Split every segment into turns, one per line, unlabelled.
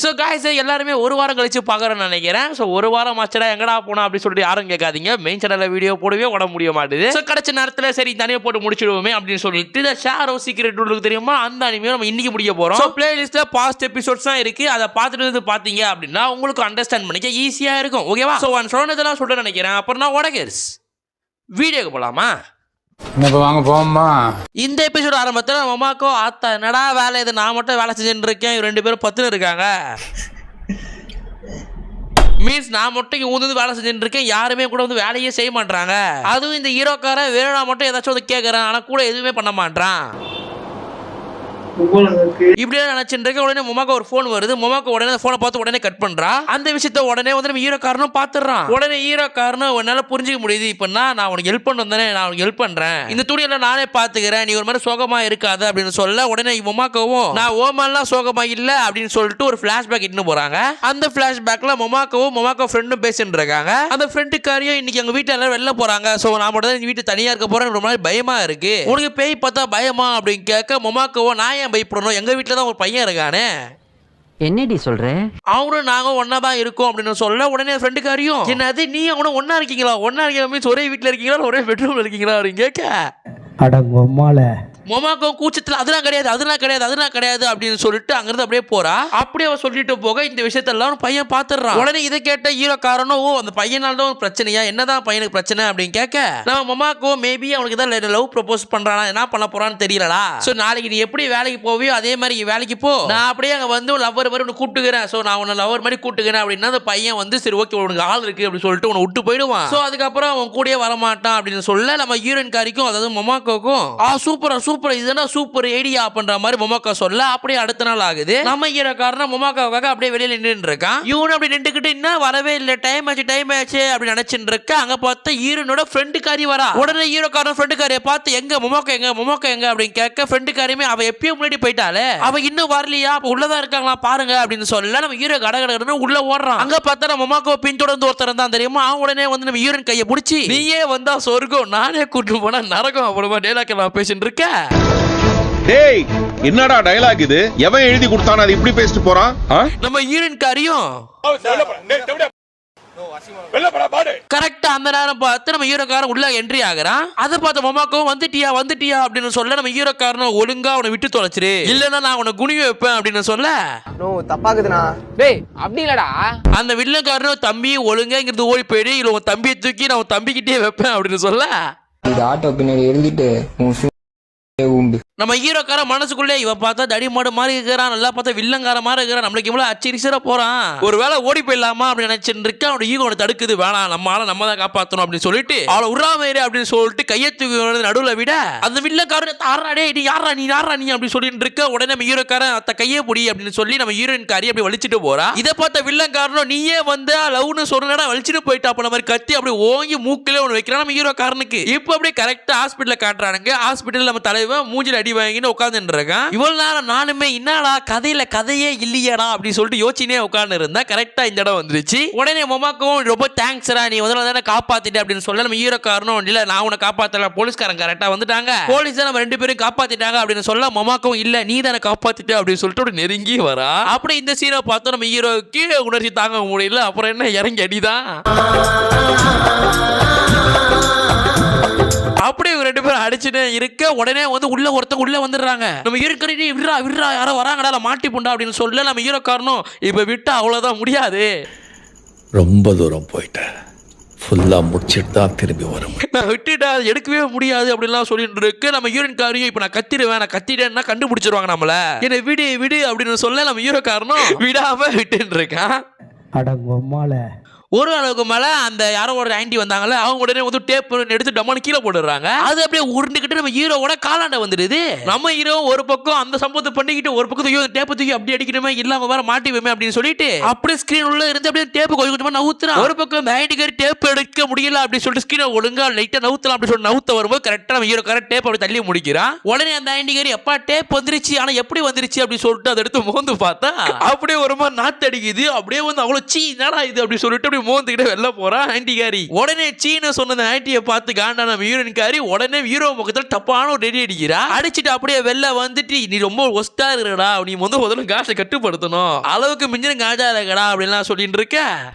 So guys எல்லாருமே ஒரு வாரம் கழிச்சு பார்க்குறேன்னு நினைக்கிறேன். ஸோ ஒரு வாரம் ஆச்சுடா எங்கடா போனா அப்படின்னு சொல்லிட்டு யாரும் கேட்காதீங்க. மெயின் சேனலில் வீடியோ போடவே உட முடிய மாட்டேது. ஸோ கிடைச்ச நேரத்தில் சரி தனியாக போட்டு முடிச்சிடுவோமே அப்படின்னு சொல்லிட்டு இந்த ஷேரோ சீக்ரெட் உங்களுக்கு தெரியுமா, அந்த அனிமையை நம்ம இன்னைக்கு முடிக்க போகிறோம். ஸோ பிளேலிஸ்ட்டில் பாஸ்ட் எபிசோட்ஸ் தான் இருக்குது. அதை பார்த்துட்டு வந்து பார்த்தீங்க அப்படின்னா உங்களுக்கு அண்டர்ஸ்டாண்ட் பண்ணிக்க ஈஸியாக இருக்கும். ஓகேவா? ஸோ சொன்னதெல்லாம் சொல்ல நினைக்கிறேன். அப்புறம் நான் உடகேர்ஸ் வீடியோக்கு போகலாமா?
வாங்க போமா.
இந்த எபிசோட் ஆரம்பத்தில் நம்ம அம்மாக்கோ ஆத்தா என்னடா வேலை இது, நான் மட்டும் வேலை செஞ்சுட்டு இருக்கேன், இவங்க 2 பேரும் 10 இருக்காங்க. மீன்ஸ் நான் மட்டும் இங்கே ஊந்து வேலை செஞ்சுட்டு இருக்கேன், யாருமே கூட வந்து வேலையே செய்ய மாட்டாங்க. அதுவும் இந்த ஹீரோக்காரன் வேணும்னா மட்டும் ஏதாச்சும் வந்து கேட்குறான், ஆனால் கூட எதுவுமே பண்ண மாட்டான். இப்படியே நினைச்சிட்டு இருக்க உடனே மொமாக்கு ஒரு போன் வருது. மொமாக்கு உடனே போனை பார்த்து உடனே கட் பண்றா. அந்த விஷயத்த உடனே வந்து நம்ம ஹீரோக்காரனும் பாத்துறான். உடனே ஹீரோக்காரனும் உன்னால புரிஞ்சுக்க முடியுது, இப்ப நான் உனக்கு ஹெல்ப் பண்ண வந்தேன், நான் உனக்கு ஹெல்ப் பண்றேன், இந்த துணியெல்லாம் நானே பாத்துக்கிறேன், நீ ஒரு மாதிரி சோகமா இருக்காது அப்படின்னு சொல்ல உடனே மொமாக்கவும் நான் ஓமெல்லாம் சோகமா இல்ல அப்படின்னு சொல்லிட்டு ஒரு பிளாஷ்பேக் இட்டு போறாங்க. அந்த பிளாஷ்பேக்ல மொமாக்கோ ஃப்ரெண்டும் பேசிட்டு இருக்காங்க. அந்த ஃப்ரெண்டுக்காரியும் இன்னைக்கு எங்க வீட்டுல எல்லாரும் வெளில போறாங்க, சோ நான் மட்டும் தான் வீட்டு தனியா இருக்க போறேன், ரொம்ப நாள் பயமா இருக்கு, உனக்கு பேய் பார்த்தா பயமா அப்படின்னு கேட்க மொமாக்கோவும் நான் பயப்படணும், எங்க வீட்டுல தான் ஒரு பையன் இருக்கானே,
என்னடி சொல்ற,
அவனும் நாங்க ஒன்னா தான் இருக்கோம் அப்படின்னு சொல்ல உடனே ஃப்ரெண்டுக்காரியும் என்னது நீ அவனும் ஒன்னா இருக்கீங்களா, மீன்ஸ் ஒரே வீட்டுல இருக்கீங்களா, ஒரே பெட்ரூம்ல இருக்கீங்களா அப்படின்னு கேட்க மொமாக்கோ கூச்சத்தில் அதெல்லாம் கிடையாது அப்படின்னு சொல்லிட்டு அங்கிருந்து அப்படியே போறா. அப்படியே அவ சொல்லிட்டு போக இந்த விஷயத்தெல்லாம் பையன் பாத்துறான். உடனே இதை கேட்ட ஹீரோக்காரனும் ஓ அந்த பையனால தான் ஒரு பிரச்சனையா, என்னதான் பையனுக்கு பிரச்சனை அப்படின்னு கேட்க நம்ம மொமாக்கோ மேபி அவனுக்கு தான் லவ் ப்ரப்போஸ் பண்றானா, என்ன பண்ண போறான்னு தெரியலடா. சோ நாளைக்கு நீ எப்படி வேலைக்கு போவியோ அதே மாதிரி வேலைக்கு போ, நான் அப்படியே அங்க வந்து லவ்வர் மாதிரி உன்னை கூப்பிட்டுக்கிறேன், சோ நான் உன்னை லவ்வர் மாதிரி கூப்பிட்டுக்கிறேன் அப்படின்னா அந்த பையன் வந்து சரி ஓகே உனக்கு ஆள் இருக்கு அப்படின்னு சொல்லிட்டு உன்னை விட்டு போயிடுவான். சோ அதுக்கப்புறம் அவன் கூடயே வரமாட்டான் அப்படின்னு சொல்ல நம்ம ஹீரோயின் காரிக்கும் அதாவது மொமாக்கோக்கும் சூப்பர் இதுதான் சூப்பர் ஐடியா பண்ற மாதிரி மொமாக்கோ சொல்ல அப்படியே அடுத்த நாள் ஆகுது. நம்ம ஹீரோக்காரன் மொமாக்கோக்காக அப்படியே வெளியில நின்று இருக்கான். இவனு அப்படி நின்றுக்கிட்டு இன்னும் வரவே இல்லை, டைம் ஆச்சு அப்படி நினைச்சிட்டு இருக்க. அங்க பார்த்து ஹீரோனோட ஃப்ரெண்டுக்காரி வரா. உடனே ஹீரோக்காரன் ஃப்ரெண்டுக்காரியை பார்த்து எங்க மொமாக்கோ எங்க அப்படின்னு கேட்க ஃப்ரெண்டுக்காரியுமே அவ எப்பயும் முன்னாடி போயிட்டாலே, அவ இன்னும் வரலையா, அப்ப உள்ளதா இருக்காங்களா பாருங்க அப்படின்னு சொல்ல நம்ம ஹீரோ கடகடன்னு உள்ள ஓடுறான். அங்க பார்த்தா நம்ம மொமாக்கோ பின்தொடர்ந்து ஒருத்தர் தான் தெரியுமா. அவன் உடனே வந்து நம்ம ஹீரோயின் கையை பிடிச்சி நீயே வந்தா சொர்க்கம், நானே கூட்டு போனா நரகம் அப்புறமா டேலாக் நான் பேசிட்டு இருக்கேன்.
டேய் என்னடா டயலாக் இது, எவன் எழுதி கொடுத்தானே அது இப்படி பேசிட்டு போறான்.
நம்ம ஹீரோயின் காரியும் கரெக்டா அந்த நேரம் பார்த்து நம்ம ஹீரோக்காரன் உள்ள என்ட்ரி ஆகுறான். அதை பார்த்த மொமாக்கவும் வந்துட்டியா அப்படின்னு சொல்ல நம்ம ஹீரோக்காரன் ஒழுங்கா அவனை விட்டு தொலைச்சிரு, இல்லன்னா நான் உன குனிய வைப்பேன் அப்படின்னு சொல்ல
தப்பாக்குதுண்ணா. டேய் அப்படி இல்லடா,
அந்த வில்லக்காரனும் தம்பி ஒழுங்கா இங்கிருந்து ஓடி போயிடு, இல்ல உன் தம்பியை தூக்கி நான் உன் தம்பிக்கிட்டே வைப்பேன் அப்படின்னு சொல்ல
ஆட்டோ பின்னாடி எழுதிட்டு
நம்ம ஹீரோக்கார மனசுக்குள்ளே இவ பார்த்தா தடி மாடு மாதிரி இருக்கிறான், நல்லா பார்த்தா வில்லங்கார மாதிரி இருக்கிறான், நம்மளுக்கு இவ்வளவு அச்சரிசரா போறான், ஒரு வேளை ஓடி போயிடலாமா அப்படின்னு நினைச்சிட்டு இருக்க. அவனோட ஈகோ தடுக்குது, வேணாம் நம்ம தான் காப்பாற்றணும் அப்படின்னு சொல்லிட்டு அவளை உறாமேரு அப்படின்னு சொல்லிட்டு கையை தூக்கி நடுவுல விட அந்த வில்லக்காரன் தாராடே நீ யாரா நீ அப்படின்னு சொல்லிட்டு இருக்க. உடனே நம்ம ஹீரோக்காரன் அத்த கையை பிடி அப்படின்னு சொல்லி நம்ம ஹீரோயின் காரி அப்படி வலிச்சுட்டு போறா. இதை பார்த்த வில்லங்காரனும் நீயே வந்து லவ்னு சொல்றா வலிச்சுட்டு போயிட்டா அப்ப மாதிரி கத்தி அப்படி ஓங்கி மூக்கிலே ஒன்று வைக்கிறான் நம்ம ஹீரோக்காரனுக்கு. இப்போ அப்படியே கரெக்டா ஹாஸ்பிட்டல காட்டுறானுங்க. ஹாஸ்பிட்டல் நம்ம தலைவன் மூஞ்சில அடி வாங்கின்னு உட்கார்ந்து இருக்கான். இவ்வளவு நேரம் நானுமே என்னடா கதையே இல்லையாடா அப்படி சொல்லிட்டு யோசிச்சுனே உட்கார்ந்து இருந்தா கரெக்டா இந்த இடம் வந்துருச்சு. உடனே மொமாக்கும் ரொம்ப தேங்க்ஸ்ரா, நீ வந்து காப்பாத்திட்ட அப்படின்னு சொல்ல நம்ம ஹீரோக்காரனும் இல்ல நான் உன்னை காப்பாத்தல, போலீஸ்காரன் கரெக்டா வந்துட்டாங்க, போலீஸ் நம்ம 2 பேரும் காப்பாத்திட்டாங்க அப்படின்னு சொல்ல மொமாக்கும் இல்ல நீ தானே காப்பாத்திட்ட அப்படின்னு சொல்லிட்டு நெருங்கி வரா. அப்படி இந்த சீனை பார்த்தோம் நம்ம ஹீரோக்கு உணர்ச்சி தாங்க முடியல. அப்புறம் என்ன இறங்கி அடிதான். அப்படியே 2 பேரும் அடிச்சுட்டு இருக்க. உடனே வந்து ஒருத்தங்க உள்ள வந்துடுறாங்க. நம்ம ஹீரோக்காரி விடுறா யாரோ வராங்கடா மாட்டி புண்டா அப்படின்னு சொல்ல நம்ம ஹீரோக்காரனும் இப்ப விட்டா அவ்வளவுதான் முடியாது,
ரொம்ப தூரம் போயிட்டேன், ஃபுல்லா முடிச்சிட்டு தான் திரும்பி வரும்,
நான் விட்டுட்டா எடுக்கவே முடியாது அப்படின்லாம் சொல்லிட்டு இருக்கு. நம்ம ஹீரோயின் காரியம் இப்ப நான் கத்திட்டேன்னா கண்டுபிடிச்சிருவாங்க நம்மள, என்ன விடு அப்படின்னு சொல்ல நம்ம ஹீரோக்காரனும் விடாம விட்டுன்னு இருக்கான். ஒரு அளவுக்கு மேல அந்த யாரோ ஒரு ஆண்டி வந்தாங்கல்ல, அவங்க உடனே வந்து டேப் எடுத்து டம்மான்னு கீழே போடுறாங்க. அது அப்படியே உருண்டுகிட்டு நம்ம ஹீரோவோட காலாண்ட வந்துடுது. நம்ம ஹீரோ ஒரு பக்கம் அந்த சம்பவத்தை பண்ணிக்கிட்டு ஒரு பக்கம் டேப் தூக்கி அப்படி அடிக்கணுமே இல்லாம வேற மாட்டிவேமே அப்படின்னு சொல்லிட்டு அப்படியே ஸ்கிரீன் உள்ள இருந்து அப்படியே டேப் கொஞ்சம் கொஞ்சமா நவுத்துறான். ஒரு பக்கம் இந்த ஆண்டிகாரி டேப் எடுக்க முடியல அப்படின்னு சொல்லிட்டு ஸ்கிரீனை ஒழுங்கா லைட்டா நவுத்தலாம் அப்படின்னு சொல்லி நவுத்த வரும்போது கரெக்டா நம்ம ஹீரோக்கார டேப் அப்படி தள்ளி முடிக்கிறான். உடனே அந்த ஆண்டிகாரி எப்பா டேப் வந்துருச்சு, ஆனா எப்படி வந்துருச்சு அப்படின்னு சொல்லிட்டு அதை எடுத்து மோந்து பார்த்தா அப்படியே ஒரு மாதிரி நாத்து அடிக்குது. அப்படியே வந்து அவ்வளவு சீ என்னடா இது அப்படி சொல்லிட்டு இப்படி மோந்துக்கிட்டே வெளில போறான் ஆன்டிகாரி. உடனே சீன சொன்ன ஆன்டியை பார்த்து காண்டா நம்ம ஹீரோயின்காரி உடனே ஹீரோ பக்கத்துல டப்பான ஒரு ரெடி அடிக்கிறா. அடிச்சுட்டு அப்படியே வெளில வந்துட்டு நீ ரொம்ப ஒஸ்டா இருக்கடா, நீ முதல்ல காசை கட்டுப்படுத்தணும், அளவுக்கு மிஞ்சின காஜா இருக்கடா அப்படின்லாம் சொல்லிட்டு இருக்க.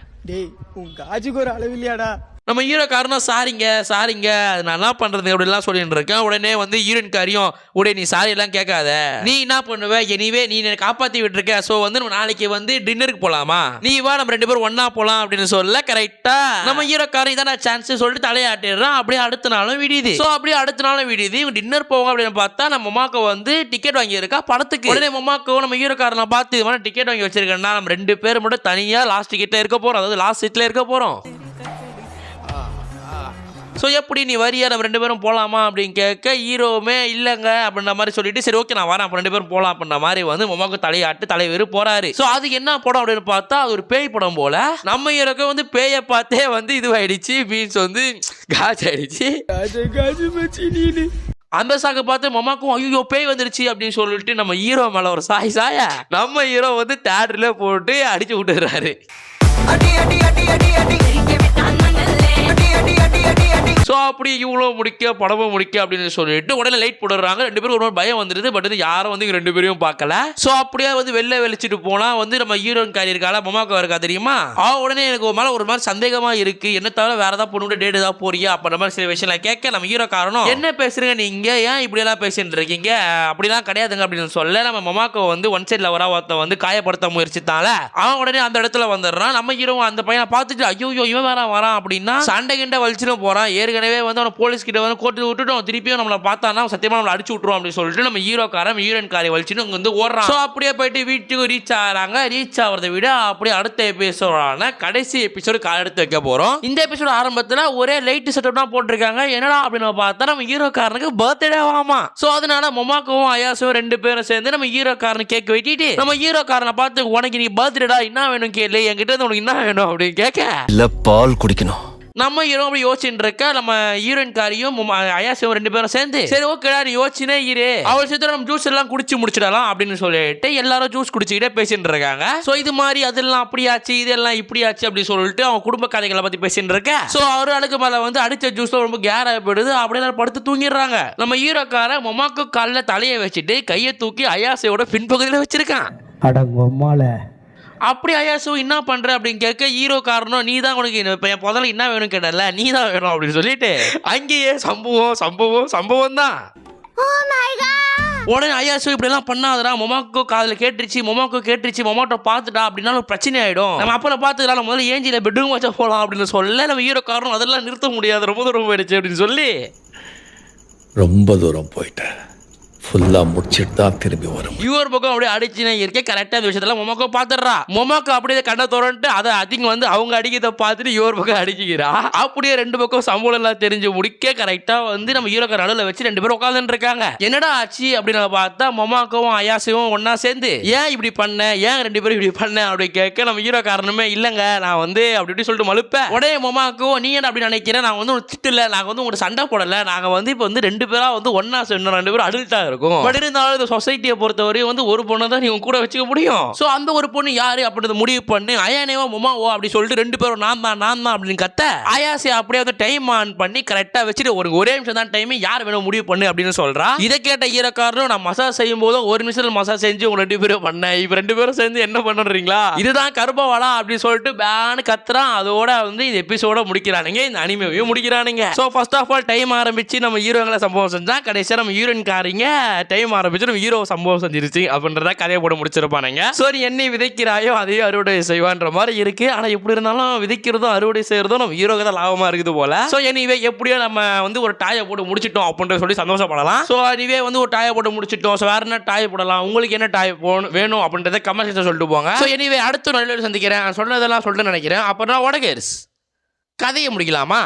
டேய் உன் காஜுக்கு ஒரு அளவு இல்லையாடா.
நம்ம ஹீரோக்காரனும் சாரிங்க அது நான் என்ன பண்றது அப்படின்லாம் சொல்லிட்டு இருக்கேன். உடனே வந்து ஹீரோயின்காரியும் உடனே நீ சாரி எல்லாம் கேட்காத, நீ என்ன பண்ணுவ, எனிவே நீ என்னை காப்பாற்றி விட்டுருக்க, ஸோ வந்து நம்ம நாளைக்கு வந்து டின்னருக்கு போகலாமா, நீ வா நம்ம 2 பேரும் ஒன்னா போகலாம் அப்படின்னு சொல்ல கரெக்டா நம்ம ஹீரோக்காரன் இதான் சான்ஸ் சொல்லிட்டு தலையாட்டிடுறான். அப்படியே அடுத்த நாளும் விடியுது. ஸோ அப்படியே அடுத்த நாளும் விடியுது. இவங்க டின்னர் போவோம் அப்படின்னு பார்த்தா நம்ம மொமாக்கோ வந்து டிக்கெட் வாங்கியிருக்கா படத்துக்கு. உடனே மொமாக்கோ நம்ம ஹீரோக்காரனை பார்த்து இது மாதிரி டிக்கெட் வாங்கி வச்சிருக்கேன்னா நம்ம 2 பேர் மட்டும் தனியாக லாஸ்ட் டிக்கெட்டில் இருக்க போகிறோம், அதாவது லாஸ்ட் சீட்டில் இருக்க போகிறோம். ஸோ எப்படி நீ வரியா நம்ம 2 பேரும் போகலாமா அப்படின்னு கேட்க ஹீரோவுமே இல்லைங்க அப்படின்ற மாதிரி சொல்லிட்டு சரி ஓகே நான் வரேன் அப்போ 2 பேரும் போகலாம் அப்படின்ற மாதிரி வந்து மொமாக்கு தலையாட்டு தலைவர் போறாரு. ஸோ அது என்ன படம் அப்படின்னு பார்த்தா அது ஒரு பேய் படம் போல. நம்ம ஹீரோக்கு வந்து பேயை பார்த்தே வந்து இதுவாயிடுச்சு, மீன்ஸ் வந்து காஜ் ஆயிடுச்சு. அந்த சாக்கை பார்த்து மொமாக்கும் ஐயோ பேய் வந்துருச்சு அப்படின்னு சொல்லிட்டு நம்ம ஹீரோ மேல ஒரு சாய நம்ம ஹீரோ வந்து தேட்டர்ல போட்டு அடிச்சு விட்டுறாரு. ஸோ அப்படி இவ்வளோ முடிக்க படமும் முடிக்க அப்படின்னு சொல்லிட்டு உடனே லைட் போடுறாங்க. 2 பேரும் ஒரு பயம் வந்துருது. பட் வந்து யாரும் வந்து 2 பேரையும் பார்க்கல. ஸோ அப்படியே வந்து வெளில வெளிச்சிட்டு போனா வந்து நம்ம ஹீரோயின் காரி இருக்காளா மொமாக்கோ இருக்கா தெரியுமா, உடனே எனக்கு ஒரு மாதிரி சந்தேகமா இருக்கு, என்ன தவிர வேற ஏதாவது பொண்ணு டேட் ஏதாவது போறியா அப்படின்ற மாதிரி சில விஷயம் கேட்க நம்ம ஹீரோ காரணம் என்ன பேசுறீங்க நீங்க, ஏன் இப்படி எல்லாம் பேசிட்டு இருக்கீங்க, அப்படிலாம் கிடையாதுங்க அப்படின்னு சொல்ல நம்ம மொமாக்கோ வந்து ஒன் சைட்ல வர ஒருத்த வந்து காயப்படுத்த முயற்சித்தால அவன் உடனே அந்த இடத்துல வந்துடுறான். நம்ம ஹீரோ அந்த பையனை பார்த்துட்டு ஐயோ இவன் வரான் அப்படின்னா சண்டை கிண்ட வலிச்சுன்னு போறான். ஏற்கனவே வந்து அவனை போலீஸ் கிட்ட வந்து கோர்ட்டு விட்டுட்டோம், திருப்பியும் நம்மளை பார்த்தானா சத்தியமா நம்மளை அடிச்சு விட்டுருவோம் அப்படின்னு சொல்லிட்டு நம்ம ஹீரோக்காரன் ஹீரோயின் காரை வலிச்சுன்னு அங்க வந்து ஓடுறான். ஸோ அப்படியே போயிட்டு வீட்டுக்கு ரீச் ஆகிறாங்க. ரீச் ஆகிறத விட அப்படியே அடுத்த எபிசோடான கடைசி எபிசோடு எடுத்து வைக்க போறோம். இந்த எபிசோடு ஆரம்பத்தில் ஒரே லைட் செட்டப் தான் போட்டிருக்காங்க. என்னடா அப்படின்னு பார்த்தா நம்ம ஹீரோக்காரனுக்கு பர்த்டே ஆமா. ஸோ அதனால மொமாக்கவும் அயாசும் 2 பேரும் சேர்ந்து நம்ம ஹீரோக்காரனை கேக் வெட்டிட்டு நம்ம ஹீரோக்காரனை பார்த்து உனக்கு நீ பர்த்டேடா என்ன வேணும் கேளு, என்கிட்ட உனக்கு என்ன வேணும் அப்படின்னு கேட்க
இல்ல பால் குடிக்கணும்.
நம்ம ஹீரோ அப்படி யோசிச்சுட்டு இருக்க நம்ம ஹீரோயின் காரியும் அயாசியும் 2 பேரும் சேர்ந்து சரி ஓகேடா நீ யோசிச்சுனே இரு, அவள் சேர்த்து நம்ம ஜூஸ் எல்லாம் குடிச்சு முடிச்சிடலாம் அப்படின்னு சொல்லிட்டு எல்லாரும் ஜூஸ் குடிச்சுக்கிட்டே பேசிட்டு இருக்காங்க. ஸோ இது மாதிரி அதெல்லாம் அப்படியாச்சு இதெல்லாம் இப்படியாச்சு அப்படின்னு சொல்லிட்டு அவங்க குடும்ப கதைகளை பத்தி பேசிட்டு இருக்க. ஸோ அவரு அழுக்கு மேல வந்து அடிச்ச ஜூஸ் ரொம்ப கேரா போயிடுது. அப்படியே படுத்து தூங்கிடுறாங்க. நம்ம ஹீரோக்கார மொமாக்கு காலில் தலையை வச்சுட்டு கையை தூக்கி அயாசையோட பின்பகுதியில் வச்சிருக்கான்.
அடங்கொம்மால
அப்படி அயாசு என்ன பண்ற அப்படின்னு கேட்க ஹீரோ காரணம் நீ தான் உனக்கு என் முதல்ல என்ன வேணும் கேட்டல நீ தான் வேணும் அப்படின்னு சொல்லிட்டு அங்கேயே சம்பவம் தான். உடனே அயாசு இப்படி எல்லாம் பண்ணாதடா, மொமாக்கோ காதில் கேட்டுருச்சு மொமாட்டோ பார்த்துட்டா அப்படின்னா ஒரு பிரச்சனை ஆயிடும், நம்ம அப்பல பார்த்துக்கலாம், நம்ம முதல்ல ஏஞ்சில பெட்ரூம் வச்சா போகலாம் அப்படின்னு சொல்ல நம்ம ஹீரோ காரணம் அதெல்லாம் நிறுத்த முடியாது, ரொம்ப தூரம் போயிடுச்சு அப்படின்னு சொல்லி
ரொம்ப தூரம் போயிட்டேன், ஃபுல்லா முடிச்சிட்டு தான் திரும்பி வரும்.
இவர் பக்கம் அப்படியே அடிச்சுனே இருக்கே. கரெக்டா இந்த விஷயத்துல மொமாக்கோ பாத்துறா. மொமாக்கோ அப்படியே கண்ணை தோறன்ட்டு அதை அதிகம் வந்து அவங்க அடிக்கிறத பார்த்துட்டு இவர் பக்கம் அடிக்கிறா. அப்படியே 2 பக்கம் சம்பளம் எல்லாம் தெரிஞ்சு முடிக்க கரெக்டா வந்து நம்ம ஹீரோக்கார நடுவில் வச்சு 2 பேரும் உட்காந்துட்டு இருக்காங்க. என்னடா ஆச்சு அப்படின்னு பார்த்தா மொமாக்கவும் அயாசையும் ஒன்னா சேர்ந்து ஏன் இப்படி பண்ண, ஏன் 2 பேரும் இப்படி பண்ண அப்படி கேட்க நம்ம ஹீரோ காரணமே இல்லைங்க நான் வந்து அப்படி சொல்லிட்டு மழுப்ப. உடனே மொமாக்கவும் நீ என்ன அப்படி நினைக்கிறேன், நாங்க வந்து ஒரு திட்டுல நாங்க வந்து உங்க சண்டை போடல, நாங்க வந்து இப்போ வந்து 2 பேரா வந்து ஒன்னா சேர்ந்து 2 பேரும் அடல்ட்டா இருக்கும். பட் இருந்தாலும் இந்த சொசைட்டியை பொறுத்தவரையும் வந்து ஒரு பொண்ணை தான் நீங்க கூட வச்சுக்க முடியும். சோ அந்த ஒரு பொண்ணு யாரு அப்படின்றத முடிவு பண்ணி அயானேவோ மொமாவோ அப்படி சொல்லிட்டு 2 பேரும் நான் தான் அப்படின்னு கத்த அயாசி அப்படியே வந்து டைம் ஆன் பண்ணி கரெக்டா வச்சுட்டு ஒரே நிமிஷம் தான் டைம், யார் வேணும் முடிவு பண்ணு அப்படின்னு சொல்றா. இதை கேட்ட ஹீரோக்காரரும் நான் மசாஜ் செய்யும் போது 1 நிமிஷத்துல மசாஜ் செஞ்சு உங்க 2 பேரும் பண்ணேன், இப்ப 2 பேரும் சேர்ந்து என்ன பண்றீங்களா, இதுதான் கருப்பவாளா அப்படின்னு சொல்லிட்டு பேனு கத்துறான். அதோட வந்து இந்த எபிசோட முடிக்கிறானுங்க, இந்த அனிமேவையும் முடிக்கிறானுங்க. So first of all time ஆரம்பிச்சு நம்ம ஹீரோங்களை சம்பவம் செஞ்சா கடைசியா நம்ம ஹீரோயின் காரிங்க டைம் ஆரம்பிச்சு நம்ம ஹீரோ சம்பவம் செஞ்சிருச்சு அப்படின்றத கதையை போட முடிச்சிருப்பானுங்க. ஸோ நீ என்ன விதைக்கிறாயோ அதையும் அறுவடை செய்வான்ற மாதிரி இருக்கு. ஆனா எப்படி இருந்தாலும் விதைக்கிறதும் அறுவடை செய்யறதும் நம்ம ஹீரோக்கு தான் லாபமா இருக்குது போல. ஸோ எனிவே எப்படியோ நம்ம வந்து ஒரு டாயை போட்டு முடிச்சிட்டோம் அப்படின்ற சொல்லி சந்தோஷப்படலாம். ஸோ எனிவே வந்து ஒரு டாயை போட்டு முடிச்சிட்டோம். ஸோ வேற என்ன டாய் போடலாம், உங்களுக்கு என்ன டாய் வேணும் அப்படின்றத கமெண்ட் செக்ஷன் சொல்லிட்டு போங்க. ஸோ எனிவே அடுத்த நல்ல சந்திக்கிறேன், சொன்னதெல்லாம் சொல்லிட்டு நினைக்கிறேன். அப்புறம் கதையை முடிக்கலாமா?